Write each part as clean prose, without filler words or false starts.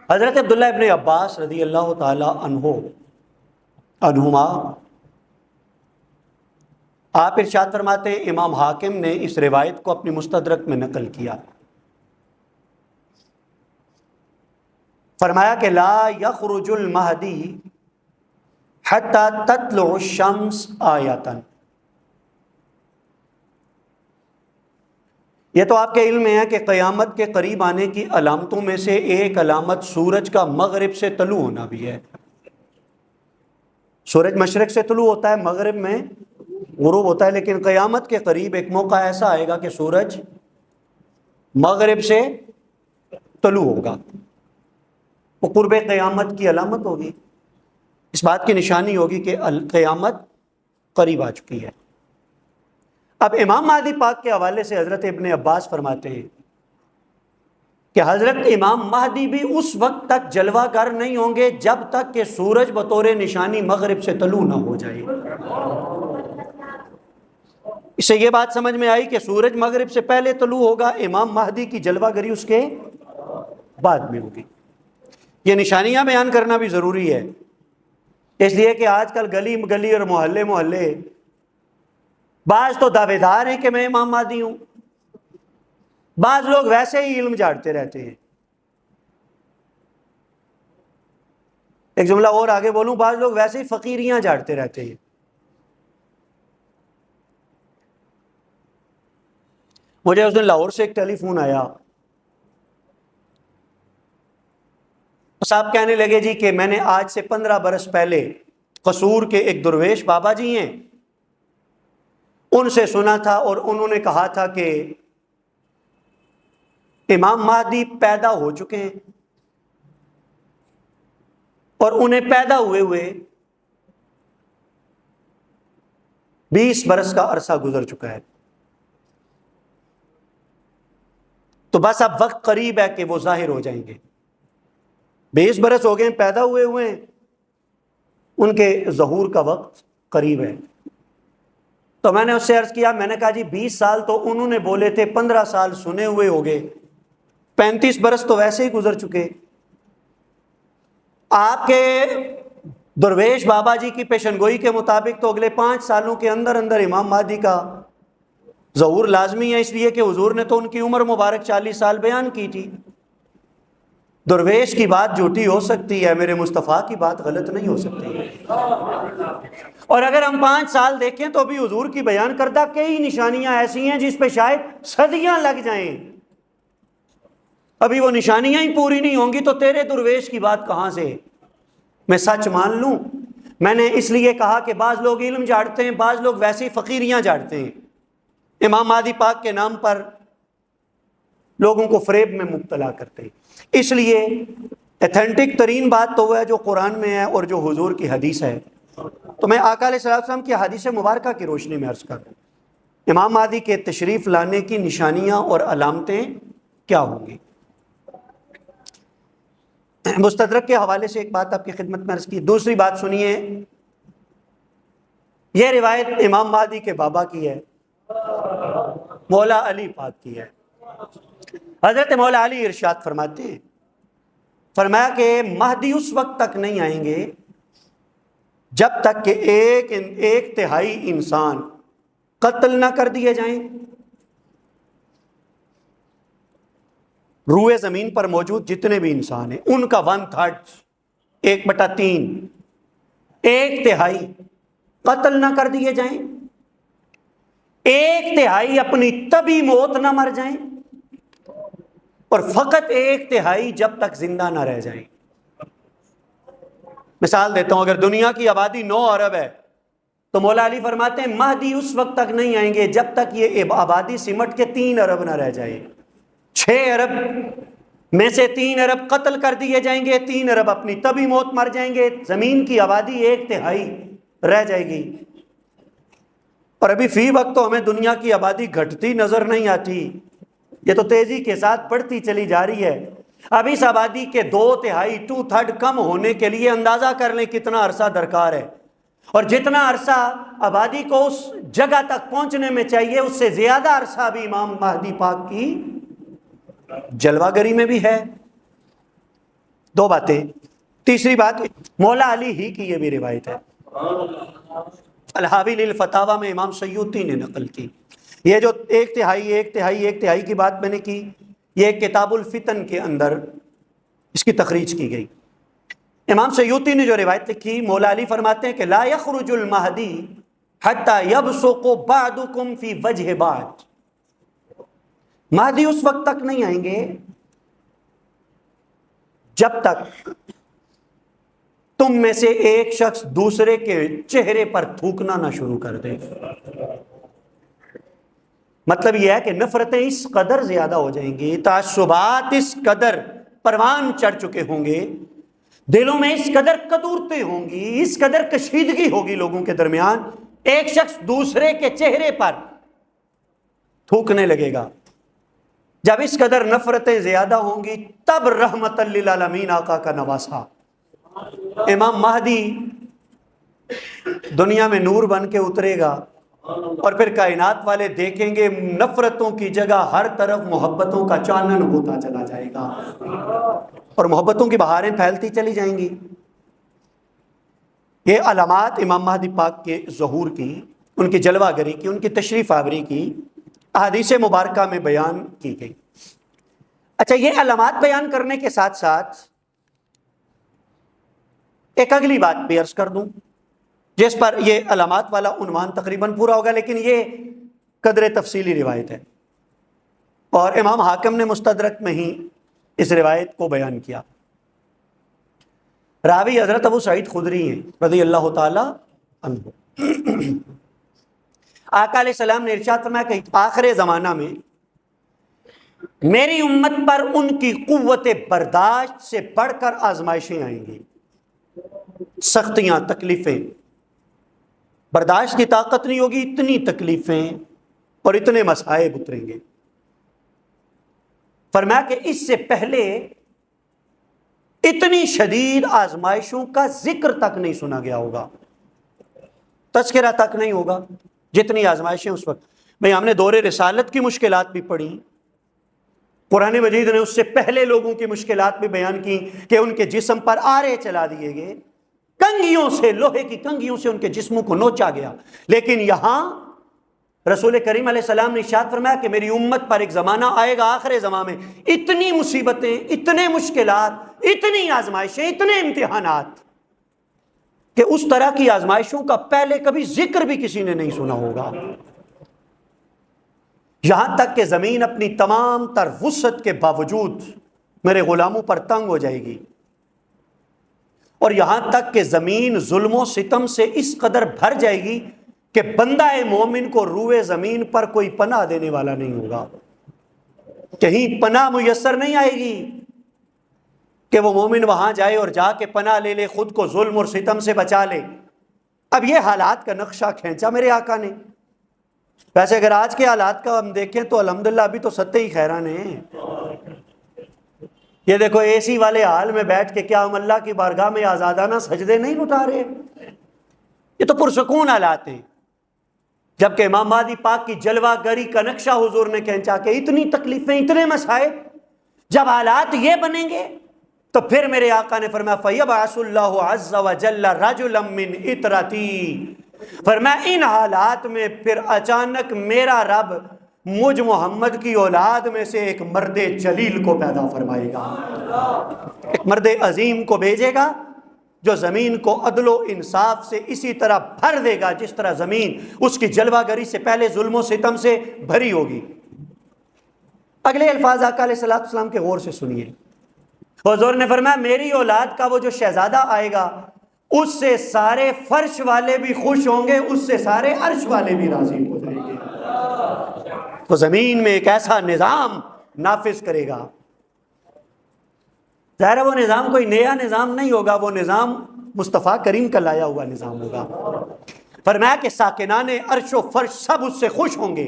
हज़रत अब्दुल्लाह इब्न अब्बास रज़ी अल्लाह ताला अन्हुमा आप इरशाद फरमाते हैं, इमाम हाकिम ने इस रिवायत को अपनी मुस्तदरक में नकल किया। फरमाया कि ला यखरुजुल महदी हत्ता तत्लुअ शम्स आयतन। ये तो आपके इल्म में है कि क़यामत के करीब आने की अलामतों में से एक अलामत सूरज का मगरिब से तलू होना भी है। सूरज मशरक से तलू होता है, मगरिब में गुरूब होता है, लेकिन क़यामत के करीब एक मौका ऐसा आएगा कि सूरज मगरिब से तलू होगा। वो कुर्बे क़यामत की अलामत होगी, इस बात की निशानी होगी कि क़यामत करीब आ चुकी है। अब इमाम महदी पाक के हवाले से हज़रत इब्न अब्बास फरमाते हैं कि हज़रत इमाम महदी भी उस वक्त तक जलवागर नहीं होंगे जब तक कि सूरज बतौर निशानी मगरिब से तलू ना हो जाए। इससे ये बात समझ में आई कि सूरज मगरिब से पहले तलू होगा, इमाम महदी की जलवागरी उसके बाद में होगी। ये निशानियां बयान करना भी ज़रूरी है, इसलिए कि आजकल गली गली और मोहल्ले मोहल्ले बाज तो दावेदार हैं कि मैं इमाम महदी हूं, बाज लोग वैसे ही इल्म झाड़ते रहते हैं। एक जुमला और आगे बोलूं, बाज लोग वैसे ही फकीरियां झाड़ते रहते हैं। मुझे उस दिन लाहौर से एक टेलीफोन आया, साहब कहने लगे जी कि मैंने आज से 15 बरस पहले कसूर के एक दुर्वेश बाबा जी हैं, उनसे सुना था और उन्होंने कहा था कि इमाम महदी पैदा हो चुके हैं और उन्हें पैदा हुए हुए 20 बरस का अरसा गुजर चुका है। तो बस अब वक्त करीब है कि वो जाहिर हो जाएंगे। 20 बरस हो गए पैदा हुए हुए, उनके ज़हूर का वक्त करीब है। तो मैंने उससे अर्ज किया, मैंने कहा जी 20 साल तो उन्होंने बोले थे, 15 साल सुने हुए हो गए, 35 बरस तो वैसे ही गुजर चुके। आपके दुर्वेश बाबा जी की पेशनगोई के मुताबिक तो अगले 5 सालों के अंदर अंदर इमाम महदी का ज़हूर लाजमी है, इसलिए कि हुजूर ने तो उनकी उम्र मुबारक 40 साल बयान की थी। दुर्वेश की बात झूठी हो सकती है, मेरे मुस्तफ़ा की बात गलत नहीं हो सकती। और अगर हम 5 साल देखें तो अभी हुजूर की बयान करदा कई निशानियां ऐसी हैं जिस पे शायद सदियां लग जाएं, अभी वो निशानियां ही पूरी नहीं होंगी, तो तेरे दुर्वेश की बात कहां से मैं सच मान लूं। मैंने इसलिए कहा कि बाज लोग इल्म झाड़ते हैं, बाज लोग वैसी फकीरियां झाड़ते हैं, इमाम महदी पाक के नाम पर लोगों को फरेब में मुब्तला करते हैं। इसलिए एथेंटिक तरीन बात तो वह है जो कुरान में है और जो हुजूर की हदीस है। तो मैं आका अलैहिस्सलाम की हदीस मुबारका की रोशनी में अर्ज कर दूं, इमाम महदी के तशरीफ लाने की निशानियां और अलामतें क्या होंगी। मुस्तदरक के हवाले से एक बात आपकी खिदमत में अर्ज की। दूसरी बात सुनिए, यह रिवायत इमाम महदी के बाबा की है, मौला अली पाक की है। हजरत मौला अली इरशाद फरमाते हैं, फरमाया कि महदी उस वक्त तक नहीं आएंगे जब तक कि एक तिहाई इंसान कत्ल ना कर दिए जाएं। रूए जमीन पर मौजूद जितने भी इंसान हैं उनका 1/3, 1/3, 1/3 कत्ल ना कर दिए जाएं, 1/3 अपनी तभी मौत ना मर जाएं, और फकत 1/3 जब तक जिंदा ना रह जाएं। मिसाल देता हूं, अगर दुनिया की आबादी 9 अरब है तो मौला अली फरमाते हैं महदी उस वक्त तक नहीं आएंगे जब तक ये आबादी सिमट के 3 अरब ना रह जाए। 6 अरब में से 3 अरब कत्ल कर दिए जाएंगे, 3 अरब अपनी तभी मौत मर जाएंगे, जमीन की आबादी 1/3 रह जाएगी। और अभी फी वक्त तो हमें दुनिया की आबादी घटती नजर नहीं आती, ये तो तेजी के साथ बढ़ती चली जा रही है। अब इस आबादी के 2/3, 2/3 कम होने के लिए अंदाजा कर लें कितना अरसा दरकार है, और जितना अरसा आबादी को उस जगह तक पहुंचने में चाहिए उससे ज्यादा अरसा भी इमाम महदी पाक की जलवागरी में भी है। दो बातें। तीसरी बात, मौला अली ही की ये भी रिवायत है, अल-हावी लिल फतावा में इमाम सयूती ने नकल की। ये जो एक तिहाई की बात मैंने की, ये किताबुल फितन के अंदर इसकी तखरीज की गई। इमाम सयूती ने जो रिवायत लिखी, मौला अली फरमाते हैं कि ला यखरुजुल महदी हत्ता यबसुकु बादुकुम फी वजह बाद, महदी उस वक्त तक नहीं आएंगे जब तक तुम में से एक शख्स दूसरे के चेहरे पर थूकना ना शुरू कर दे। मतलब यह है कि नफरतें इस कदर ज्यादा हो जाएंगी, तासुबात इस कदर परवान चढ़ चुके होंगे, दिलों में इस कदर कदूरतें होंगी, इस कदर कशीदगी होगी लोगों के दरमियान, एक शख्स दूसरे के चेहरे पर थूकने लगेगा। जब इस कदर नफरतें ज्यादा होंगी तब रहमतल लिल आलमीन आका का नवासा इमाम महदी दुनिया में नूर बन के उतरेगा और फिर कायनात वाले देखेंगे नफरतों की जगह हर तरफ मोहब्बतों का चानन होता चला जाएगा और मोहब्बतों की बहारें फैलती चली जाएंगी। ये अलामात इमाम महदी पाक के ज़हूर की, उनकी जलवागरी की, उनकी तशरीफ आवरी की अहादीस मुबारका में बयान की गई। अच्छा, ये अलामात बयान करने के साथ साथ एक अगली बात भी अर्ज कर दूं, जिस पर यह अलामात वाला उन्वान तकरीबन पूरा होगा, लेकिन ये कदर तफसीली रिवायत है और इमाम हाकिम ने मुस्तदरक में ही इस रिवायत को बयान किया। रावी हजरत अबू सईद खुदरी हैं रज़ी अल्लाह ताला अन्हु। आका अलैहिस्सलाम ने इरशाद फरमाया कि आखिर ज़माना में मेरी उम्मत पर उनकी कुव्वत बर्दाश्त से बढ़कर आजमाइशें आएंगी, सख्तियां, तकलीफें, बर्दाश्त की ताकत नहीं होगी, इतनी तकलीफें और इतने मसाइब उतरेंगे। फरमाया कि इससे पहले इतनी शदीद आजमाइशों का जिक्र तक नहीं सुना गया होगा, तज़किरा तक नहीं होगा जितनी आजमाइशें उस वक्त। भाई, हमने दौरे रिसालत की मुश्किलात भी पढ़ी, कुरान मजीद ने उससे पहले लोगों की मुश्किलात भी बयान की कि उनके जिस्म पर आरे चला दिए गए, कंगियों से, लोहे की कंगियों से उनके जिस्मों को नोचा गया। लेकिन यहां रसूल करीम अलैहिस्सलाम ने इरशाद फरमाया कि मेरी उम्मत पर एक जमाना आएगा आखिर ज़माने में, इतनी मुसीबतें, इतने मुश्किलात, इतनी आजमाइशें, इतने इम्तिहानात कि उस तरह की आजमाइशों का पहले कभी जिक्र भी किसी ने नहीं सुना होगा। यहां तक कि जमीन अपनी तमाम तर वुसअत के बावजूद मेरे गुलामों पर तंग हो जाएगी और यहां तक कि जमीन जुल्मों सितम से इस कदर भर जाएगी कि बंदा मोमिन को रूए जमीन पर कोई पनाह देने वाला नहीं होगा, कहीं पनाह मुयस्सर नहीं आएगी कि वो मोमिन वहां जाए और जाके पनाह ले ले, खुद को जुल्म और सितम से बचा ले। अब ये हालात का नक्शा खींचा मेरे आका ने। वैसे अगर आज के हालात का हम देखें तो अल्हम्दुलिल्लाह अभी तो सत्ते ही खैरान हैं। ये देखो, एसी वाले हाल में बैठ के क्या हम अल्लाह की बारगाह में आजादाना सजदे नहीं उठा रहे? ये तो पुरसकून हालात हैं। जबकि इमाम महदी पाक की जलवागरी का नक्शा हुजूर ने खींचा के इतनी तकलीफें, इतने मसाइब, जब हालात ये बनेंगे तो फिर मेरे आका ने फरमाया फयबअसुल्लाहु अज़्ज़ा व जल्ल रजुलन मिन इतरती, फरमाया इन हालात में फिर अचानक मेरा रब मुझ मोहम्मद की औलाद में से एक मर्दे जलील को पैदा फरमाएगा, एक मर्दे अजीम को भेजेगा जो जमीन को अदलो इंसाफ से इसी तरह भर देगा जिस तरह जमीन उसकी जलवागरी से पहले जुल्मों सितम से भरी होगी। अगले अल्फाज आका अलैहिस्सलातु वस्सलाम के गौर से सुनिए। हुजूर ने फरमाया मेरी औलाद का वो जो शहजादा आएगा उससे सारे फर्श वाले भी खुश होंगे, उससे सारे अर्श वाले भी राजी हो जाएंगे। तो जमीन में एक ऐसा निजाम नाफिज करेगा। ज़ाहिर है वो निज़ाम कोई नया निज़ाम नहीं होगा, वो निज़ाम मुस्तफ़ा करीम का लाया हुआ निज़ाम होगा। फरमाया कि साकिनाने अर्श व फर्श सब उससे खुश होंगे।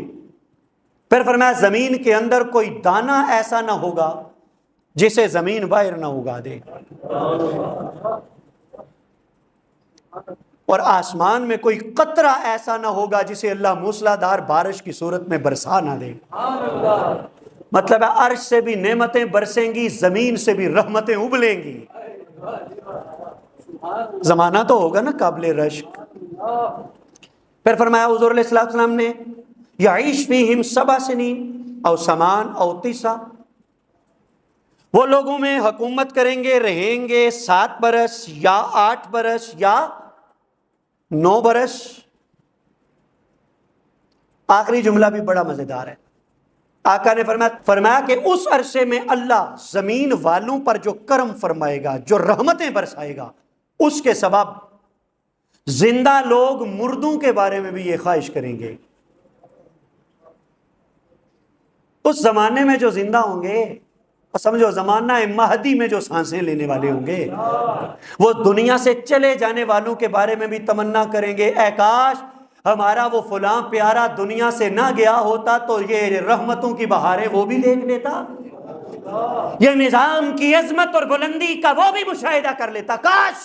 फिर फरमाया ज़मीन के अंदर कोई दाना ऐसा ना होगा जिसे ज़मीन बाहर ना उगा दे, और आसमान में कोई कतरा ऐसा ना होगा जिसे अल्लाह मूसलाधार बारिश की सूरत में बरसा ना दे। मतलब है अर्श से भी नेमतें बरसेंगी, जमीन से भी रहमतें उबलेंगी। जमाना तो होगा ना काबिल रश्क। फिर फरमाया हुज़ूर अलैहिस्सलातु वस्सलाम ने, यईश फीहिम सबा सिनीन औ समान औ तीसा, वो लोगों में हुकूमत करेंगे, रहेंगे 7 बरस या 8 बरस या 9 बरस। आखिरी जुमला भी बड़ा मजेदार है। आका ने फरमाया कि उस अरसे में अल्लाह जमीन वालों पर जो करम फरमाएगा, जो रहमतें बरसाएगा, उसके सबब जिंदा लोग मुर्दों के बारे में भी ये ख्वाहिश करेंगे। उस जमाने में जो जिंदा होंगे, और समझो जमाना महदी में जो सांसें लेने वाले होंगे, वो दुनिया से चले जाने वालों के बारे में भी तमन्ना करेंगे, ऐ काश हमारा वो फलां प्यारा दुनिया से ना गया होता तो ये रहमतों की बहारें वो भी देख लेता, ये निजाम की अजमत और बुलंदी का वो भी मुशाहिदा कर लेता, काश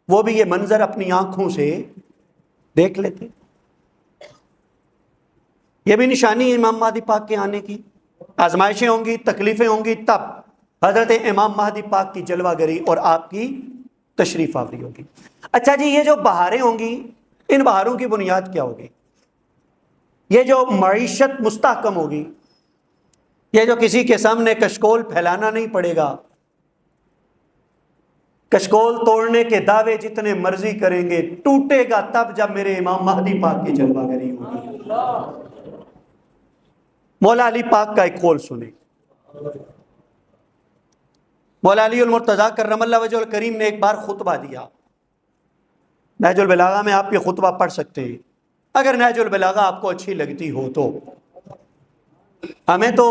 वो भी ये मंजर अपनी आंखों से देख लेते। ये भी निशानी है इमाम महदी पाक के आने की। आजमाइशें होंगी, तकलीफें होंगी, तब हजरत इमाम महदी पाक की जलवागरी और आपकी तशरीफ आवरी होगी। अच्छा जी, ये जो बहारें होंगी, इन बहारों की बुनियाद क्या होगी? ये जो मईशत मुस्तहकम होगी, ये जो किसी के सामने कशकोल फैलाना नहीं पड़ेगा, कशकोल तोड़ने के दावे जितने मर्जी करेंगे, टूटेगा तब जब मेरे इमाम महदी पाक की जलवागरी होगी। मौला अली पाक का एक कौल सुने। मौला अली अल मुर्तज़ा कर्रमल्लाहु वजहुल करीम ने एक बार खुतबा दिया। नहजुल बलागा में आप ये खुतबा पढ़ सकते हैं, अगर नहजुल बलागा आपको अच्छी लगती हो तो। हमें तो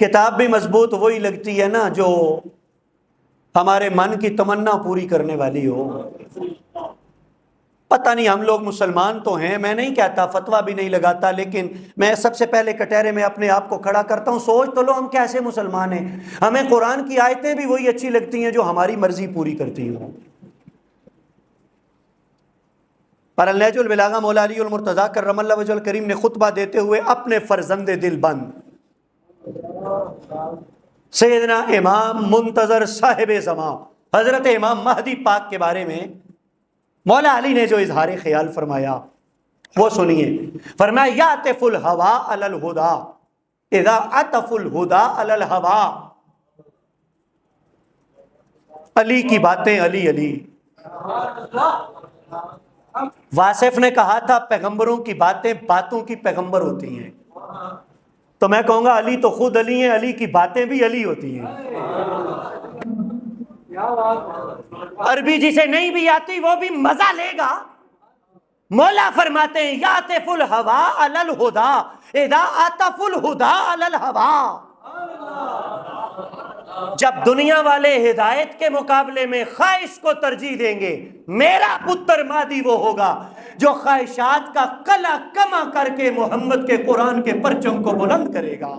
किताब भी मजबूत वही लगती है ना जो हमारे मन की तमन्ना पूरी करने वाली हो। पता नहीं, हम लोग मुसलमान तो हैं, मैं नहीं कहता, फतवा भी नहीं लगाता, लेकिन मैं सबसे पहले कटहरे में अपने आप को खड़ा करता हूं, सोच तो लो हम कैसे मुसलमान हैं। हमें कुरान की आयतें भी वही अच्छी लगती हैं जो हमारी मर्जी पूरी करती हूं। पर नहजुल बलागा मौला अली अल मुर्तज़ा कर्रमल्लाहु वजहुल करीम ने खुतबा देते हुए अपने फर्जंदे दिलबंद सैयदना इमाम मुंतजर साहिब ज़मा हजरत इमाम महदी पाक के बारे में मौला अली ने जो इजहार ख्याल फरमाया वो सुनिए। फरमाया यातिफुल हवा अलल हुदा इज़ा अतफुल हुदा अलल हवा। अली की बातें अली अली। वासिफ ने कहा था पैगंबरों की बातें बातों की पैगंबर होती हैं, तो मैं कहूंगा अली तो खुद अली हैं, अली की बातें भी अली होती हैं। अरबी जिसे नहीं भी आती वो भी मजा लेगा। मौला फरमाते हैं यातिफुल हवा अलल हुदा इदा आतफुल हुदा अलल हवा। जब दुनिया वाले हिदायत के मुकाबले में ख्वाहिश को तरजीह देंगे, मेरा पुत्र मादी वो होगा जो ख्वाहिशात का कला कमा करके मोहम्मद के कुरान के परचम को बुलंद करेगा।